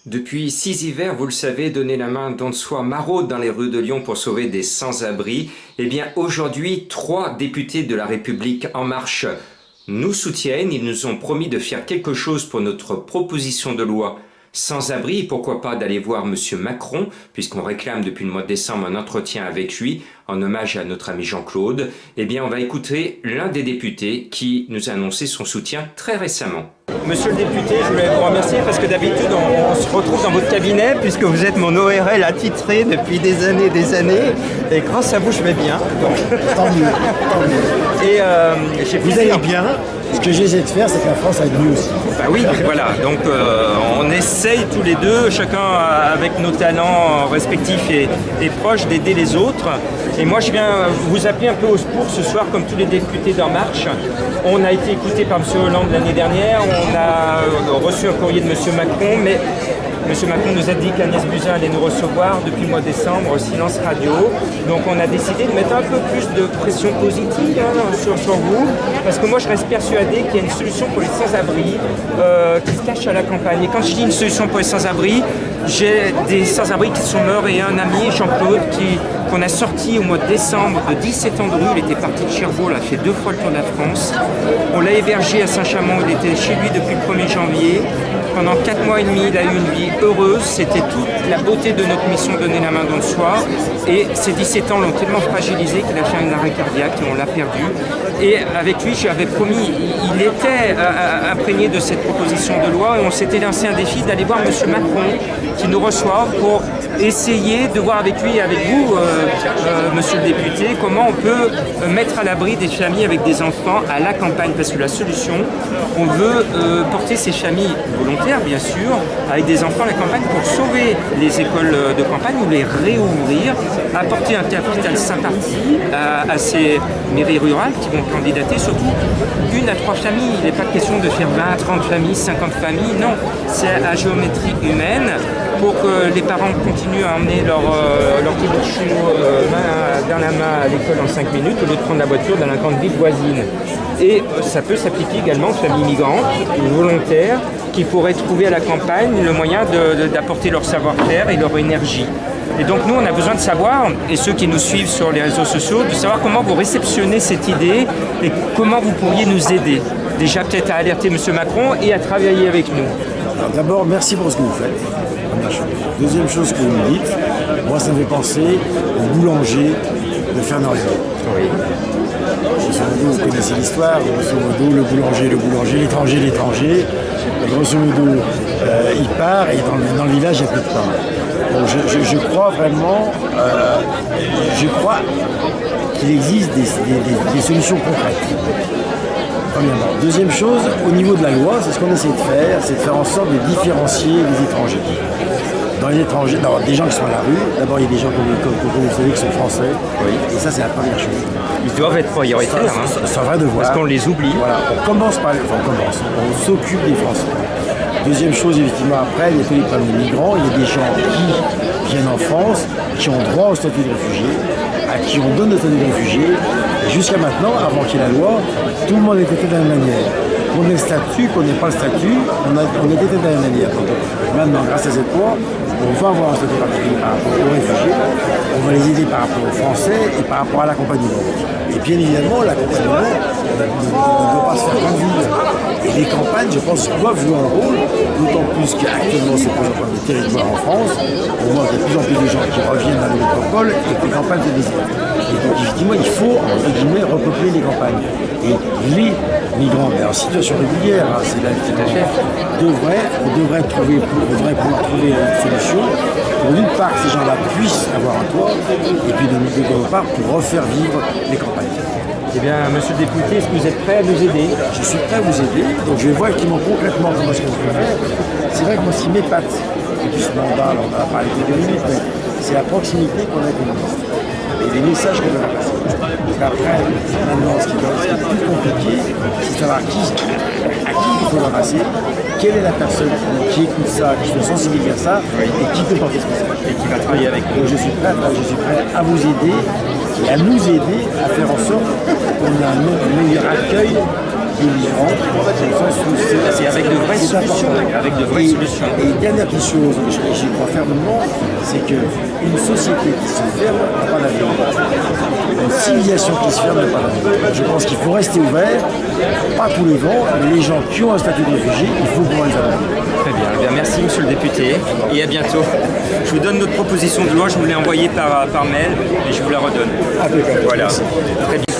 Depuis 6 hivers, vous le savez, donner la main don de soi maraude dans les rues de Lyon pour sauver des sans-abri. Eh bien, aujourd'hui, 3 députés de la République En Marche nous soutiennent. Ils nous ont promis de faire quelque chose pour notre proposition de loi sans-abri. Et pourquoi pas d'aller voir Monsieur Macron, puisqu'on réclame depuis le mois de décembre un entretien avec lui, en hommage à notre ami Jean-Claude. Eh bien, on va écouter l'un des députés qui nous a annoncé son soutien très récemment. Monsieur le député, je voulais vous remercier parce que d'habitude on se retrouve dans votre cabinet puisque vous êtes mon ORL attitré depuis des années et grâce à vous je vais bien. Donc... Tant mieux, tant mieux. Et vous allez bien. Ce que j'essaie de faire, c'est que la France aille mieux aussi. Bah oui, voilà. Donc on essaye tous les deux, chacun avec nos talents respectifs et proches, d'aider les autres. Et moi, je viens vous appeler un peu au secours ce soir, comme tous les députés d'En Marche. On a été écouté par M. Hollande l'année dernière. On a reçu un courrier de M. Macron, mais M. Macron nous a dit qu'Agnès Buzyn allait nous recevoir depuis le mois de décembre, silence radio. Donc on a décidé de mettre un peu plus de pression positive sur vous, parce que moi je reste persuadé qu'il y a une solution pour les sans-abri qui se cachent à la campagne. Et quand je dis une solution pour les sans-abri, j'ai des sans-abri qui sont morts et un ami, Jean-Claude, qu'on a sorti au mois de décembre de 17 ans de rue. Il était parti de Cherbourg, il a fait 2 fois le tour de la France. On l'a hébergé à Saint-Chamond, il était chez lui depuis le 1er janvier. Pendant 4 mois et demi, il a eu une vie heureuse. C'était toute la beauté de notre mission, donner la main dans le soir. Et ces 17 ans l'ont tellement fragilisé qu'il a fait un arrêt cardiaque et on l'a perdu. Et avec lui, j'avais promis, il était imprégné de cette proposition de loi et on s'était lancé un défi d'aller voir M. Macron qui nous reçoit pour essayer de voir avec lui et avec vous, monsieur le député, comment on peut mettre à l'abri des familles avec des enfants à la campagne. Parce que la solution, on veut porter ces familles volontaires, bien sûr, avec des enfants à la campagne pour sauver les écoles de campagne ou les réouvrir, apporter un capital sympathie à ces mairies rurales qui vont candidater, surtout 1 à 3 familles. Il n'est pas question de faire 20 à 30 familles, 50 familles, non. C'est à géométrie humaine pour que les parents continuent à emmener leur petit bout de chou dans la main à l'école en 5 minutes au lieu de prendre la voiture dans la grande ville voisine. Et ça peut s'appliquer également aux familles migrantes, volontaires, qui pourraient trouver à la campagne le moyen d'apporter leur savoir-faire et leur énergie. Et donc nous, on a besoin de savoir, et ceux qui nous suivent sur les réseaux sociaux, de savoir comment vous réceptionnez cette idée et comment vous pourriez nous aider. Déjà peut-être à alerter M. Macron et à travailler avec nous. Alors d'abord, merci pour ce que vous faites. Première chose. Deuxième chose que vous me dites, moi ça me fait penser au boulanger de Fernand Reynaud. Oui. Grosso modo, vous connaissez l'histoire, grosso modo, le boulanger, l'étranger. Grosso modo, il part et dans le village, il n'y a plus de pain. Donc je crois vraiment, qu'il existe des solutions concrètes. Premièrement. Deuxième chose, au niveau de la loi, c'est ce qu'on essaie de faire, c'est de faire en sorte de différencier les étrangers. Dans les étrangers, des gens qui sont à la rue, d'abord il y a des gens comme vous savez qui sont français, oui. Et ça c'est la première chose. Ils doivent être prioritaires. C'est un vrai devoir. Parce qu'on les oublie. Voilà, on s'occupe des Français. Deuxième chose, effectivement, après, il y a tous les problèmes des migrants, il y a des gens qui viennent en France, qui ont droit au statut de réfugié, à qui on donne le statut de réfugié. Et jusqu'à maintenant, avant qu'il y ait la loi, tout le monde était traité de la même manière. Qu'on ait le statut, qu'on n'ait pas le statut, on était traité de la même manière. Donc, maintenant, grâce à cette loi, on va avoir un statut particulier par rapport aux réfugiés, on va les aider par rapport aux Français et par rapport à l'accompagnement. Et bien évidemment, l'accompagnement ne doit pas se faire en ville. Et les campagnes, je pense, doivent jouer un rôle, d'autant plus qu'actuellement, c'est pas encore des territoires en France. On voit qu'il y a de plus en plus de gens qui reviennent dans les métropoles et que les campagnes se désertent. Et donc, effectivement, il faut, entre guillemets, repeupler les campagnes. Et les migrants, mais en situation régulière, c'est là qui on devrait pouvoir trouver une solution pour d'une part que ces gens-là puissent avoir un toit, et puis d'autre part pour refaire vivre les campagnes. Eh bien, monsieur le député, est-ce que vous êtes prêt à nous aider? Je suis prêt à vous aider, donc je vais voir effectivement concrètement comment est-ce qu'on peut faire. C'est vrai que moi, ce qui m'épate depuis ce mandat, on en a parlé quelques minutes, mais c'est la proximité qu'on a avec les ministres et les messages qu'on doit passer. Donc après, maintenant, ce qui est plus compliqué, c'est de savoir à qui il faut l'embrasser, quelle est la personne qui écoute ça, qui se sensibilise à ça, et qui peut porter ce message. Et qui va travailler avec nous. Donc je suis prêt à vous aider et à nous aider à faire en sorte qu'on ait un meilleur accueil des migrants, dans le sens où C'est avec de vraies c'est solutions. important. Avec de vraies solutions. Et dernière petite chose, j'y crois fermement, c'est qu'une société qui se ferme n'a pas d'avenir. Une civilisation qui se ferme n'a pas d'avenir. Je pense qu'il faut rester ouvert, pas tous les vents, mais les gens qui ont un statut de réfugié, il faut pouvoir les avoir. Très bien. Eh bien, merci Monsieur le député et à bientôt. Je vous donne notre proposition de loi, je vous l'ai envoyée par mail et je vous la redonne. Impeccable. Voilà. Merci. Très bien.